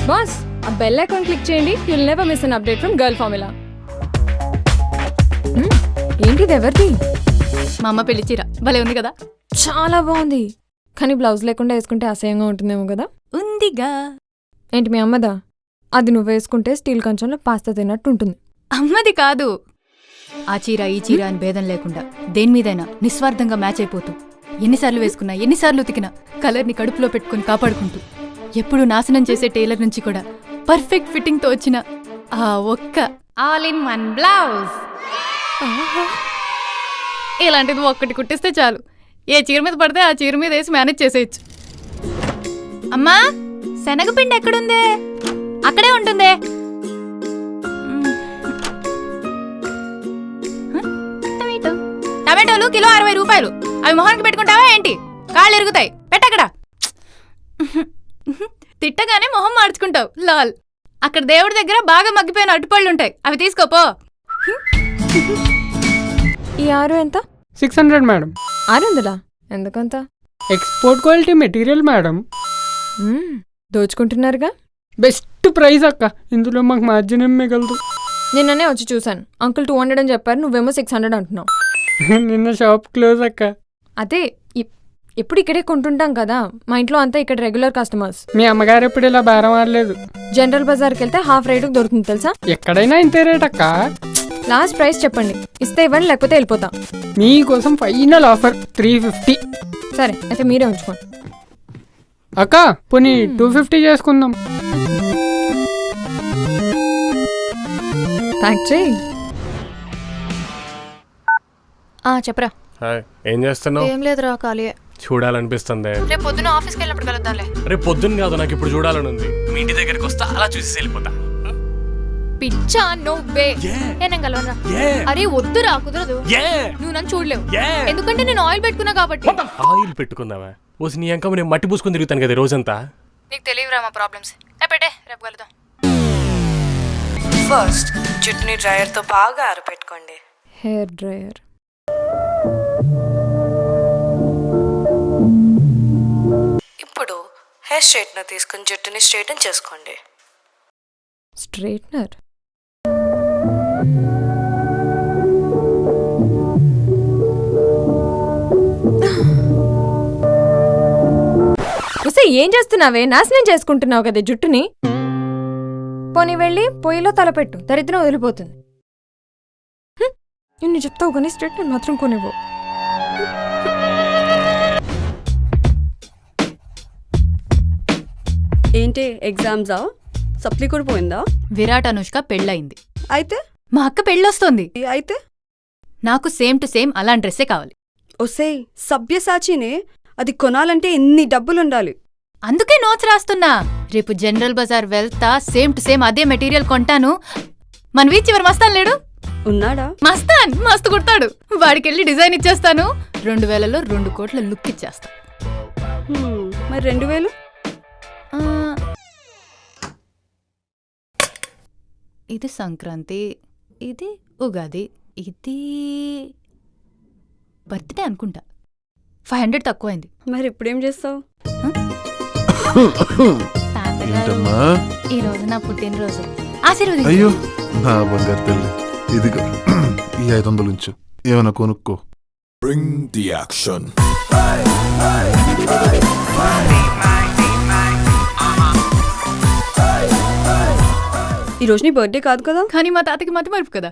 Boss ఆ bell icon click చేయండి. You'll never miss an update from girl formula. ఏంటిది ఎవరిది? మా అమ్మ పెళ్లి చీర భలే ఉంది కదా. చాలా బాగుంది, కానీ బ్లౌజ్ లేకుండా వేసుకుంటే అసహ్యంగా ఉంటుందేమో కదా. ఉందిగా. ఏంటి మీ అమ్మదా? అది నువ్వు వేసుకుంటే స్టీల్ కంచంలో పాస్తా తిన్నట్టు ఉంటుంది. అమ్మది కాదు. ఆ చీర ఈ చీర అని భేదం లేకుండా దేని మీదైనా నిస్వార్థంగా మ్యాచ్ అయిపోతూ ఎన్నిసార్లు వేసుకున్నా ఎన్నిసార్లు ఉతికినా కలర్ని కడుపులో పెట్టుకుని కాపాడుకుంటూ ఎప్పుడు నాశనం చేసే టైలర్ నుంచి కూడా పర్ఫెక్ట్ ఫిట్టింగ్తో వచ్చిన ఆ ఒక్క ఆల్ ఇన్ వన్ బ్లౌజ్. ఇలాంటిది ఒక్కటి కుట్టిస్తే చాలు, ఏ చీర మీద పడితే ఆ చీర మీద వేసి మేనేజ్ చేసేయచ్చు. అమ్మా శనగపిండి ఎక్కడుందే? అక్కడే ఉంటుందే. టమాటోలు కిలో 60 రూపాయలు. అవి మొహానికి పెట్టుకుంటావా ఏంటి? కాళ్ళు ఎరుగుతాయి. పెట్టక్కడ. తిట్టగానే మొహం మార్చుకుంటావు లాల్. అక్కడ దేవుడి దగ్గర బాగా మగ్గిపోయిన అట్టుపళ్ళుంటాయి, అవి తీసుకోపో. ఈ 6 ఎంత? 600 మేడం. 600? ఎందుకంత? Export quality material madam. దోచుకుంటున్నారుగా. బెస్ట్ ప్రైస్ అక్క, ఇందులో మాకు మార్జిన్ ఏం మిగలదు. నిన్ననే వచ్చి చూశాను, అంకుల్ 200 అని చెప్పారు, నువ్వేమో 600 అంటున్నావు. నిన్న షాప్ క్లోజ్ అక్క. అదే ఎప్పుడు ఇక్కడే కొంటుంటాం కదా, మా ఇంట్లో అంతా ఇక్కడ రెగ్యులర్ కస్టమర్స్. మీ అమ్మగారు ఎప్పుడు ఇలా బేరం ఆడలేదు. జనరల్ బజార్కి వెళ్తే హాఫ్ రేటుకు దొరుకుతుంది తెలుసా. ఎక్కడైనా ఇంతే రేట్ అక్క. లాస్ట్ ప్రైస్ చెప్పండి, ఇస్తే ఇవ్వండి లేకపోతే వెళ్ళిపోతా. మీకోసం ఫైనల్ ఆఫర్ 350. సరే అయితే మీరే ఉంచుకోండి. అక్క పోనీ 250 చేసుకుందాం. ప్యాక్ చేయి. చెప్పరా. ఏం చేస్తున్నావు? ఏం లేదురా, ఖాళీ. చూడాలనిపిస్తుంది. రేపు పొద్దున ఆఫీస్కి వెళ్ళినప్పుడు కలుద్దాంలే. రేపు పొద్దున్న కాదు, నాకు ఇప్పుడు చూడాలని ఉంది. మీ ఇంటి దగ్గరికి వస్తా, అలా చూసి వెళ్ళిపోతా. పిచ్చా నువ్వే. నేను కలవరా. అరే వద్దురా, కుదరదు. నువ్వు నన్ను చూడలేవు, ఎందుకంటే నేను ఆయిల్ పెట్టుకున్నా కాబట్టి. ఆయిల్ పెట్టుకున్నావా? ఓసి నీ అంకమ్మ నేను మట్టి పూసుకొని తిరుగుతాను కదా రోజంతా. నీకు తెలియదురా మా ప్రాబ్లమ్స్. పెట్టే, రేపు కలుద్దాం. ఫస్ట్ జుట్టుని డ్రైయర్తో బాగా ఆరబెట్టుకోండి. Hair dryer. ఇప్పుడు హెయిర్ స్ట్రైట్నర్ తీసుకుని జుట్టుని స్ట్రైటన్ చేసుకోండి. స్ట్రైట్నర్? ఏం చేస్తున్నావే? నాశనం చేసుకుంటున్నావు కదా జుట్టుని. పోనీ వెళ్ళి పొయ్యిలో తలపెట్టు, దరిద్రం వదిలిపోతుంది. నిన్ను చెప్తావు కానీ స్ట్రైట్నర్ మాత్రం కొనివ్వు. ఏంటి ఎగ్జామ్సా? సప్లీ కూడా పోయిందా? విరాట్ అనుష్క పెళ్ళయింది. అయితే మా అక్క పెళ్ళొస్తోంది. అయితే నాకు సేమ్ టు సేమ్ అలాంటి డ్రెస్సే కావాలి. ఒసేయ్ సభ్యసాచినే, అది కొనాలంటే ఎన్ని డబ్బులుండాలి. అందుకే నోట్స్ రాస్తున్నా. రేపు జనరల్ బజార్ వెళ్తా, సేమ్ టు సేమ్ అదే మెటీరియల్ కొంటాను. మన వీధి చివరి మస్తాన్ లేడు? ఉన్నాడా? మస్తాన్ మస్తు కుడతాడు. వాడికెళ్ళి డిజైన్ ఇచ్చేస్తాను. 2000లో 2 కోట్ల లుక్ ఇచ్చేస్తా. మరి 2000? ఇది సంక్రాంతి, ఇది ఉగాది, ఇది బర్త్డే అనుకుంటా. 500 తక్కువైంది. మరి ఇప్పుడేం చేస్తావు? ఈ రోజు నా పుట్టినరోజు, ఆశీర్వదించు. అయ్యో నా బంగారు తల్లి, ఇదిగో ఈ 500 ఉంచు, ఏమైనా కొనుక్కో. Bring the action. ఈ రోజు నీ బర్త్డే కాదు కదా? కానీ మా తాతకి మతి మరుపు కదా.